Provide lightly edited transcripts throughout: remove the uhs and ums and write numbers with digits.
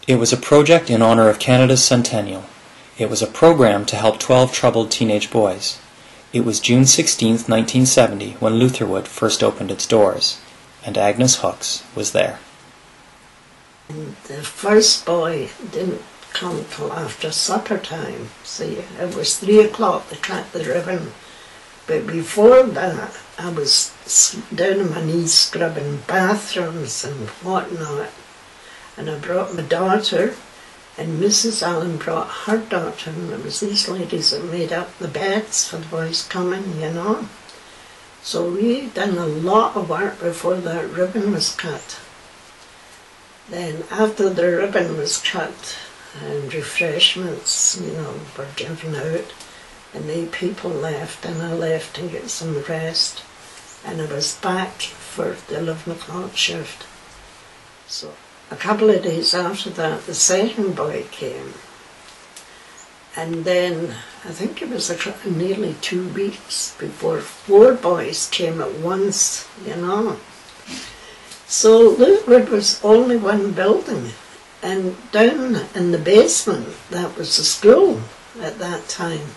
It was a project in honor of Canada's centennial. It was a program to help 12 troubled teenage boys. It was June 16, 1970, when Lutherwood first opened its doors, and Agnes Hooksie was there. And the first boy didn't come till after supper time. See, it was 3 o'clock to cut the ribbon. But before that, I was down on my knees scrubbing bathrooms and whatnot. And I brought my daughter, and Mrs. Allen brought her daughter, and it was these ladies that made up the beds for the boys coming, you know. So we done a lot of work before that ribbon was cut. Then after the ribbon was cut, and refreshments, you know, were given out, and the people left, and I left to get some rest, and I was back for the 11 o'clock shift. So a couple of days after that, the second boy came, and then I think it was nearly 2 weeks before 4 boys came at once, you know. So Lutherwood was only one building, and down in the basement, that was the school at that time.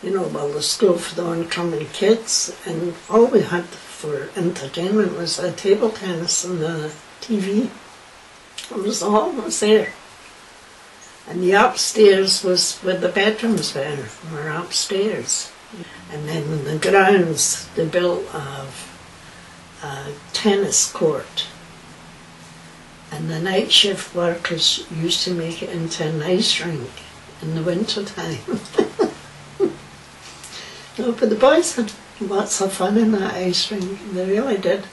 You know, well, the school for the oncoming kids, and all we had for entertainment was a table tennis and a TV. It was all was there. And the upstairs was where the bedrooms were upstairs. And then in the grounds, they built a tennis court. And the night shift workers used to make it into an ice rink in the winter time. No, but the boys had lots of fun in that ice rink, they really did.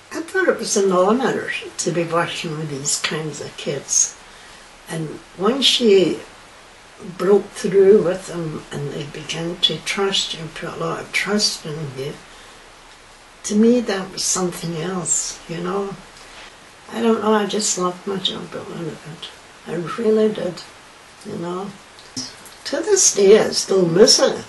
I thought it was an honour to be working with these kinds of kids. And once you broke through with them and they began to trust you, put a lot of trust in you, to me that was something else, you know. I don't know, I just loved my job at Lutherwood. I really did, you know. To this day I still miss it.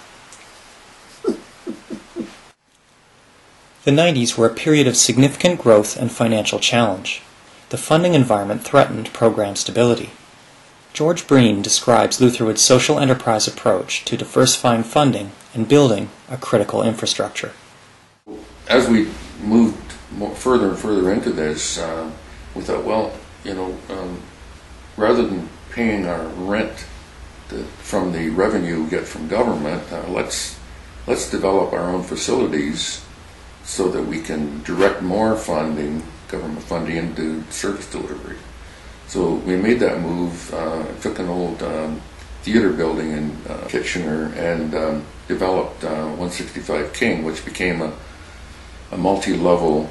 The 90s were a period of significant growth and financial challenge. The funding environment threatened program stability. George Breen describes Lutherwood's social enterprise approach to diversifying funding and building a critical infrastructure. As we moved further and further into this, we thought, well, you know, rather than paying our rent from the revenue we get from government, let's develop our own facilities so that we can direct more funding, government funding, into service delivery. So we made that move, took an old theater building in Kitchener and developed 165 King, which became a multi-level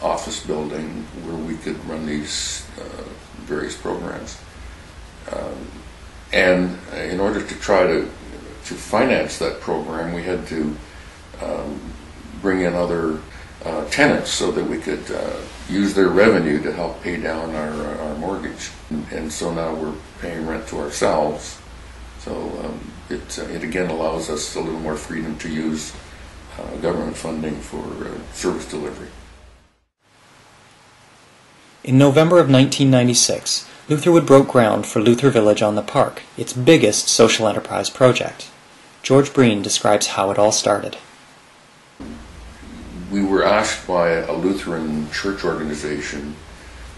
office building where we could run these various programs. And in order to try to finance that program, we had to bring in other tenants so that we could use their revenue to help pay down our mortgage. And so now we're paying rent to ourselves. So it again allows us a little more freedom to use government funding for service delivery. In November of 1996, Lutherwood broke ground for Luther Village on the Park, its biggest social enterprise project. George Breen describes how it all started. We were asked by a Lutheran church organization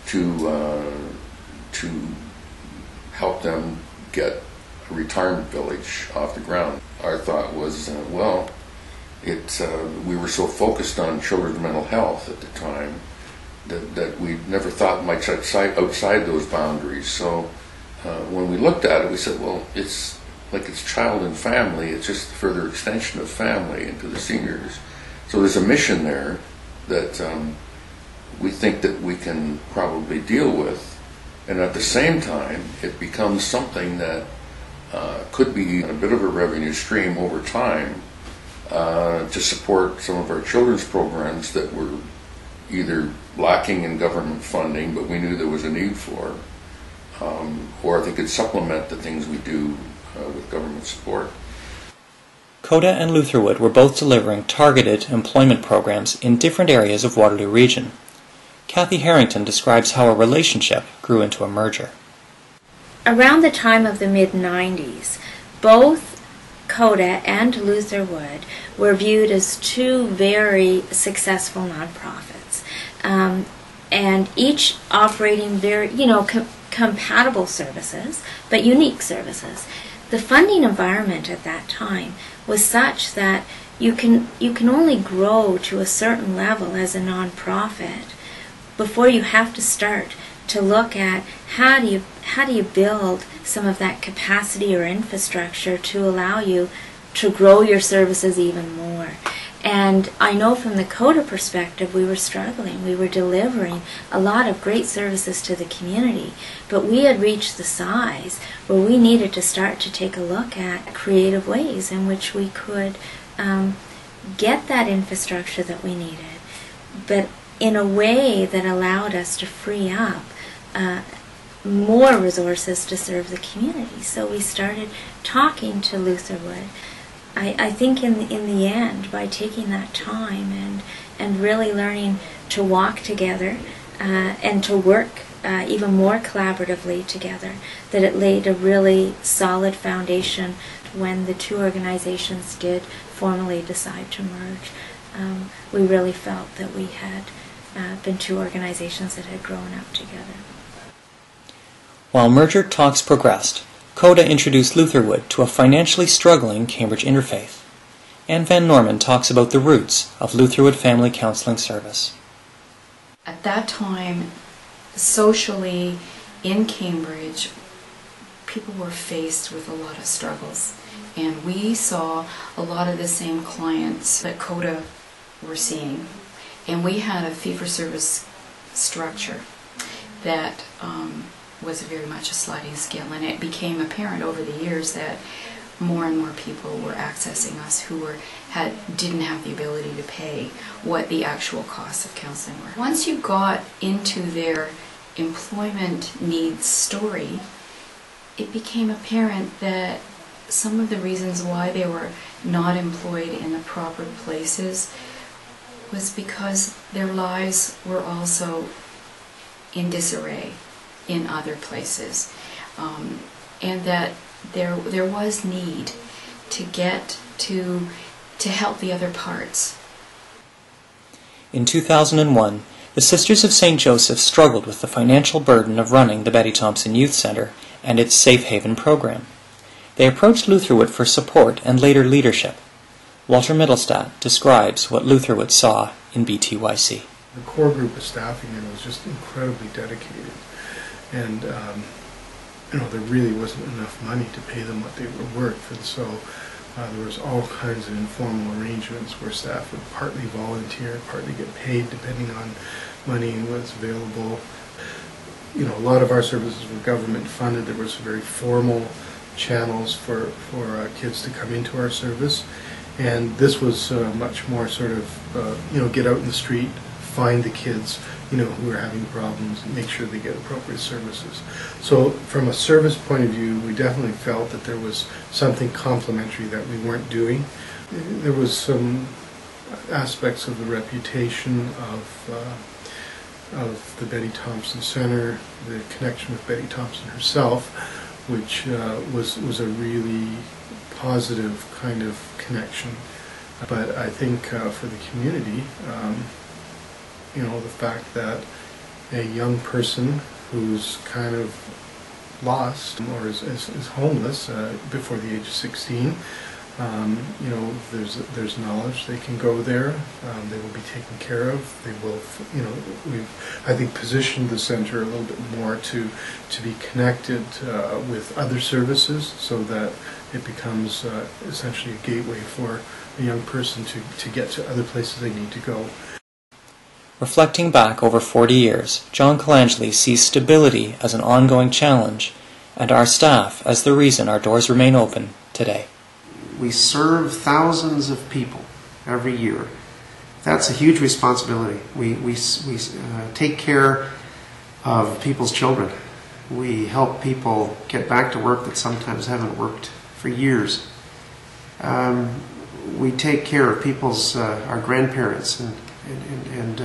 to help them get a retirement village off the ground. Our thought was, well, we were so focused on children's mental health at the time that we never thought much outside those boundaries. So when we looked at it, we said, well, it's like it's child and family, it's just a further extension of family into the seniors. So there's a mission there that we think that we can probably deal with, and at the same time it becomes something that could be a bit of a revenue stream over time to support some of our children's programs that were either lacking in government funding, but we knew there was a need for, or they could supplement the things we do with government support. CODA and Lutherwood were both delivering targeted employment programs in different areas of Waterloo Region. Cathy Harrington describes how a relationship grew into a merger. Around the time of the mid-90s, both CODA and Lutherwood were viewed as two very successful nonprofits, and each operating very, compatible services, but unique services. The funding environment at that time was such that you can only grow to a certain level as a nonprofit before you have to start to look at how do you build some of that capacity or infrastructure to allow you to grow your services even more. And I know from the CODA perspective, we were struggling. We were delivering a lot of great services to the community, but we had reached the size where we needed to start to take a look at creative ways in which we could get that infrastructure that we needed, but in a way that allowed us to free up more resources to serve the community. So we started talking to Lutherwood. I think in the end, by taking that time and really learning to walk together and to work even more collaboratively together, that it laid a really solid foundation when the two organizations did formally decide to merge. We really felt that we had been two organizations that had grown up together. While merger talks progressed, CODA introduced Lutherwood to a financially struggling Cambridge interfaith. Anne Van Norman talks about the roots of Lutherwood Family Counseling Service. At that time, socially in Cambridge, people were faced with a lot of struggles. And we saw a lot of the same clients that CODA were seeing. And we had a fee-for-service structure that was very much a sliding scale, and it became apparent over the years that more and more people were accessing us who didn't have the ability to pay what the actual costs of counseling were. Once you got into their employment needs story, it became apparent that some of the reasons why they were not employed in the proper places was because their lives were also in disarray in other places, and that there was need to get to help the other parts. In 2001, the Sisters of St. Joseph struggled with the financial burden of running the Betty Thompson Youth Center and its Safe Haven program. They approached Lutherwood for support and later leadership. Walter Mittelstadt describes what Lutherwood saw in BTYC. The core group of staffing was just incredibly dedicated. And there really wasn't enough money to pay them what they were worth, and so there was all kinds of informal arrangements where staff would partly volunteer, partly get paid depending on money and what's available. A lot of our services were government funded. There was very formal channels for kids to come into our service, and this was much more sort of get out in the street, find the kids who are having problems and make sure they get appropriate services. So from a service point of view, we definitely felt that there was something complementary that we weren't doing. There was some aspects of the reputation of the Betty Thompson Center, the connection with Betty Thompson herself, which was a really positive kind of connection. But I think for the community, the fact that a young person who's kind of lost or is homeless before the age of 16, there's knowledge. They can go there. They will be taken care of. They will, we've, I think, positioned the center a little bit more to be connected with other services, so that it becomes essentially a gateway for a young person to get to other places they need to go. Reflecting back over 40 years, John Colange sees stability as an ongoing challenge, and our staff as the reason our doors remain open today. We serve thousands of people every year. That's a huge responsibility. We take care of people's children. We help people get back to work that sometimes haven't worked for years. We take care of our grandparents, and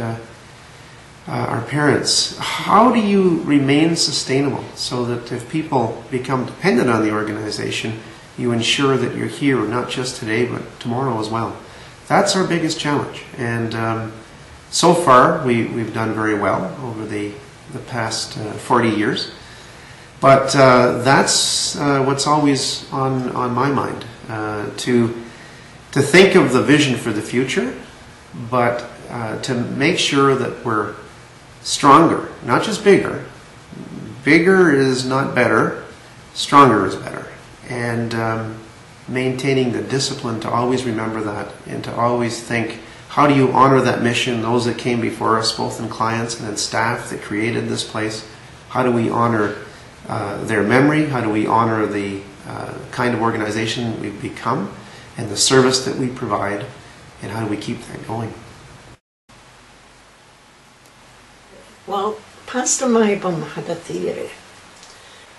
our parents, how do you remain sustainable so that if people become dependent on the organization, you ensure that you're here not just today but tomorrow as well? That's our biggest challenge, and so far we've done very well over the past 40 years. But that's what's always on my mind, to think of the vision for the future, but to make sure that we're stronger, not just bigger. Bigger is not better, stronger is better. And maintaining the discipline to always remember that and to always think, how do you honor that mission, those that came before us, both in clients and in staff that created this place? How do we honor their memory? How do we honor the kind of organization we've become and the service that we provide? And how do we keep that going? Well, Pastor Mybom had a theory.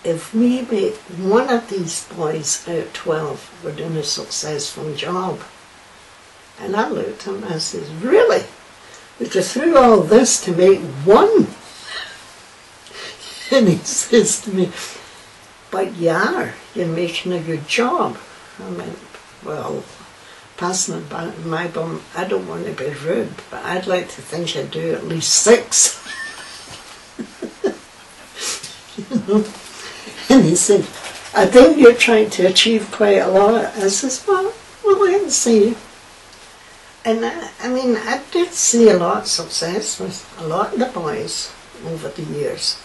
If we make one of these boys out of 12, we're doing a successful job. And I looked at him and I said, really? We go through all this to make one? And he says to me, but you're making a good job. I went, well, Pastor Mybom, I don't want to be rude, but I'd like to think I'd do at least 6. You know? And he said, I think you're trying to achieve quite a lot. I says, well, we'll see. And I did see a lot of success with a lot of the boys over the years.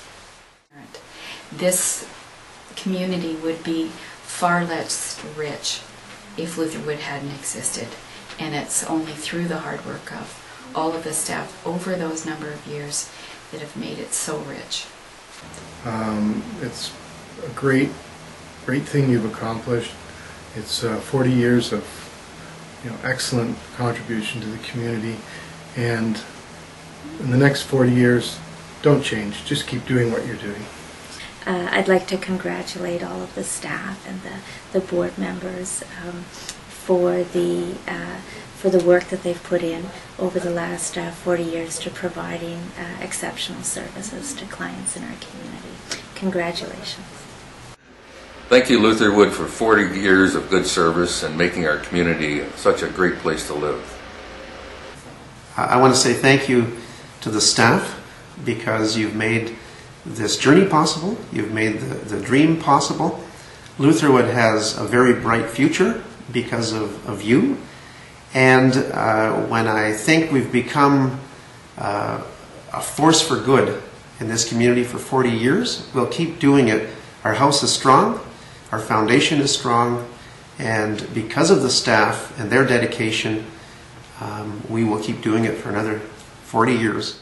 This community would be far less rich if Lutherwood hadn't existed. And it's only through the hard work of all of the staff over those number of years that have made it so rich. It's a great thing you've accomplished. It's 40 years of excellent contribution to the community, and in the next 40 years, don't change. Just keep doing what you're doing. I'd like to congratulate all of the staff and the board members for the work that they've put in over the last 40 years to providing exceptional services to clients in our community. Congratulations. Thank you, Lutherwood, for 40 years of good service and making our community such a great place to live. I want to say thank you to the staff, because you've made this journey possible. You've made the dream possible. Lutherwood has a very bright future because of you. And when I think we've become a force for good in this community for 40 years, we'll keep doing it. Our house is strong, our foundation is strong, and because of the staff and their dedication, we will keep doing it for another 40 years.